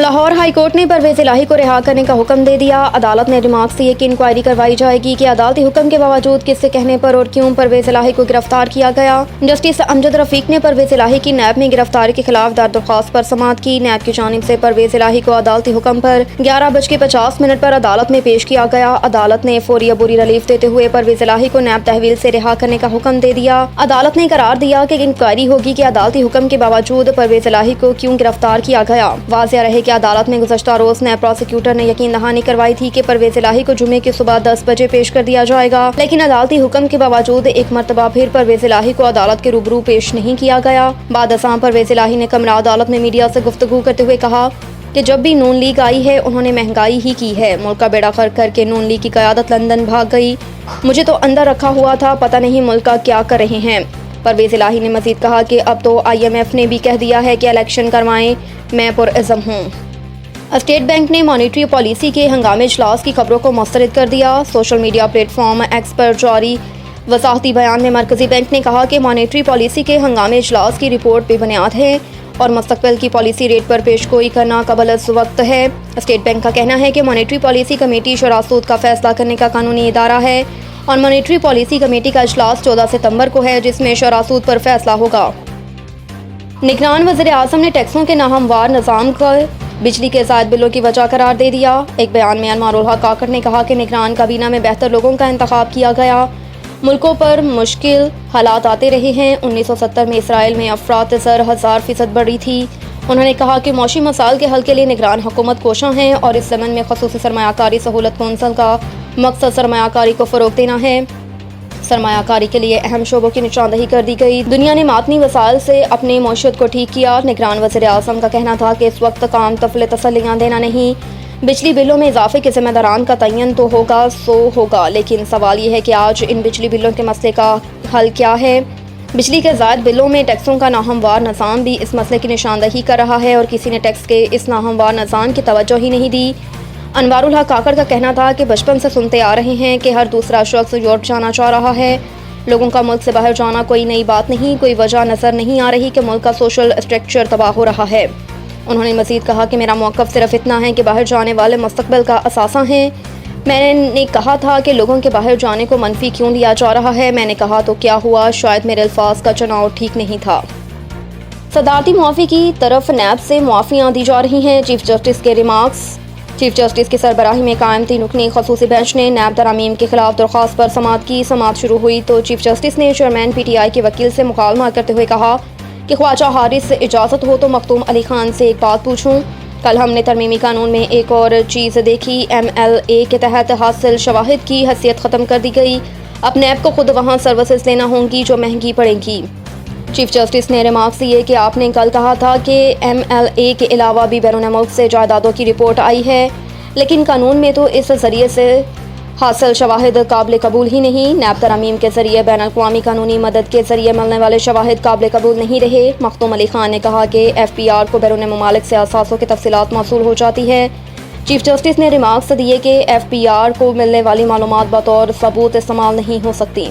Lahore high court ने परवेज इलाही को रिहा करने का हुक्म दे दिया। अदालत ने रिमार्क्स दिए कि इंक्वायरी करवाई जाएगी कि अदालती हुक्म के बावजूद किसके कहने पर और क्यों परवेज इलाही को गिरफ्तार किया गया। जस्टिस अमजद रफीक ने परवेज इलाही की नैब में गिरफ्तारी के खिलाफ दायर दरख्वास्त पर समाअत की। नैब की जानिब से परवेज इलाही को अदालती हुक्म पर 11:50 पर अदालत में पेश किया गया। अदालत ने फौरी अबूरी रिलीफ देते हुए परवेज इलाही को नैब तहवील से रिहा करने का हुक्म दे दिया। अदालत ने करार दिया कि इंक्वायरी होगी कि अदालती हुक्म के बावजूद परवेज इलाही को क्यों गिरफ्तार किया गया। वाज़ेह रहे कि अदालत में गुज़श्ता रोज नैब प्रोसिक्यूटर ने यकीन दहानी करवाई थी कि परवेज इलाही को जुमे की सुबह 10 बजे पेश कर दिया जाएगा, लेकिन अदालती हुक्म के बावजूद एक मरतबा फिर परवेज इलाही को अदालत के रूबरू पेश नहीं किया गया। बाद असां परवेज इलाही ने कमरा अदालत में मीडिया से गुफ्तगू करते हुए कहा कि जब भी नून लीग आई है उन्होंने महंगाई ही की है। मुल्क का बेड़ा गर्क करके नून लीग की क़यादत लंदन भाग गई। मुझे तो अंदर रखा हुआ था, पता नहीं मुल्क का क्या कर रहे हैं। परवेज इलाही ने मजीद कहा कि अब तो IMF ने भी कह दिया है कि इलेक्शन करवाएं, मैं पुरअज़्म हूँ। स्टेट बैंक ने मॉनेटरी पॉलिसी के हंगामी इजलास की खबरों को मुस्तरद कर दिया। सोशल मीडिया प्लेटफॉर्म एक्स पर जारी वसाहती बयान में मरकजी बैंक ने कहा कि मॉनेटरी पॉलिसी के हंगामी इजलास की रिपोर्ट बेबुनियाद है और मुस्तकबिल की पॉलिसी रेट पर पेशगोई करना कबल अज़ वक्त है। स्टेट बैंक का कहना है कि मॉनेटरी पॉलिसी कमेटी शुरा सूद का फैसला करने का कानूनी इदारा है और मॉनेटरी पॉलिसी कमेटी का इजलास 14 सितंबर को है, जिसमें शुरा सूद पर फैसला होगा। निगरान वज़ीर आज़म ने टैक्सों के नाहमवार निज़ाम का बिजली के ज़ायद बिलों की वजह करार दे दिया। एक बयान में अनवारुल हक काकड़ ने कहा कि निगरान काबीना में बेहतर लोगों का इंतखाब किया गया। मुल्कों पर मुश्किल हालात आते रहे हैं। 1970 में इसराइल में अफरात ज़र 1000% बढ़ी थी। उन्होंने कहा कि मौशी मसाइल के हल के लिए निगरान हुकूमत कोशां है और इस ज़मन में ख़ुसूसी सरमायाकारी सहूलत कौंसल का मकसद सरमायाकारी को फ़रोग़ देना है। सरमायाकारी के लिए अहम शोबों की निशानदही कर दी गई। दुनिया ने मातनी वसाइल से अपनी मौशियत को ठीक किया। निगरान वज़ीर आज़म का कहना था कि इस वक्त काम तफले तसल्लियाँ देना नहीं, बिजली बिलों में इजाफे के जिम्मेदारान का तयन तो होगा सो होगा, लेकिन सवाल ये है कि आज इन बिजली बिलों के मसले का हल क्या है। बिजली के ज़ायद बिलों में टैक्सों का नाहमवार निज़ाम भी इस मसले की निशानदही कर रहा है और किसी ने टैक्स के इस नाहमवार निज़ाम की तवज्जो ही नहीं दी। अनवारुल हक काकड़ का कहना था कि बचपन से सुनते आ रहे हैं कि हर दूसरा शख्स यूरोप जाना चाह रहा है। लोगों का मुल्क से बाहर जाना कोई नई बात नहीं, कोई वजह नज़र नहीं आ रही कि मुल्क का सोशल स्ट्रक्चर तबाह हो रहा है। उन्होंने मज़ीद कहा कि मेरा मौक़िफ़ सिर्फ इतना है कि बाहर जाने वाले मुस्तक़बिल का असासा हैं। मैंने कहा था कि लोगों के बाहर जाने को मनफी क्यों लिया जा रहा है। मैंने कहा तो क्या हुआ, शायद मेरे अल्फाज का चुनाव ठीक नहीं था। सदारती मुआफ़ी की तरफ नैब से मुआफ़ियाँ दी जा रही हैं। चीफ जस्टिस के रिमार्क्स। चीफ जस्टिस की सरबराही में कायम 3 रुकनी खसूसी बेंच ने नैब तरामीम के खिलाफ दरख्वास्त पर समाअत की। समाअत शुरू हुई तो चीफ जस्टिस ने चेयरमैन PTI के वकील से मुकालमा करते हुए कहा कि ख्वाजा हारिस से इजाज़त हो तो मखदूम अली खान से एक बात पूछूं। कल हमने तरमीमी कानून में एक और चीज़ देखी, MLA के तहत हासिल शवाहिद की हैसियत ख़त्म कर दी गई। अब नैब को खुद वहाँ सर्विसेज लेना होंगी जो महंगी पड़ेंगी। चीफ जस्टिस ने रिमार्क्स दिए कि आपने कल कहा था कि MLA के अलावा भी बैरून मुल्क से जायदादों की रिपोर्ट आई है, लेकिन कानून में तो इस ज़रिए से हासिल शवाहिद काबिल कबूल ही नहीं। नैब तरामीम के ज़रिए बैन अक़वामी कानूनी मदद के ज़रिए मिलने वाले शवाहिद काबिल कबूल नहीं रहे। मखदूम अली खान ने कहा कि FPR को बैरून ममालिक से असासों की तफसीलात मौसूल हो जाती है। चीफ जस्टिस ने रिमार्क्स दिए कि FPR को मिलने वाली मालूमात बतौर सबूत इस्तेमाल नहीं हो सकती।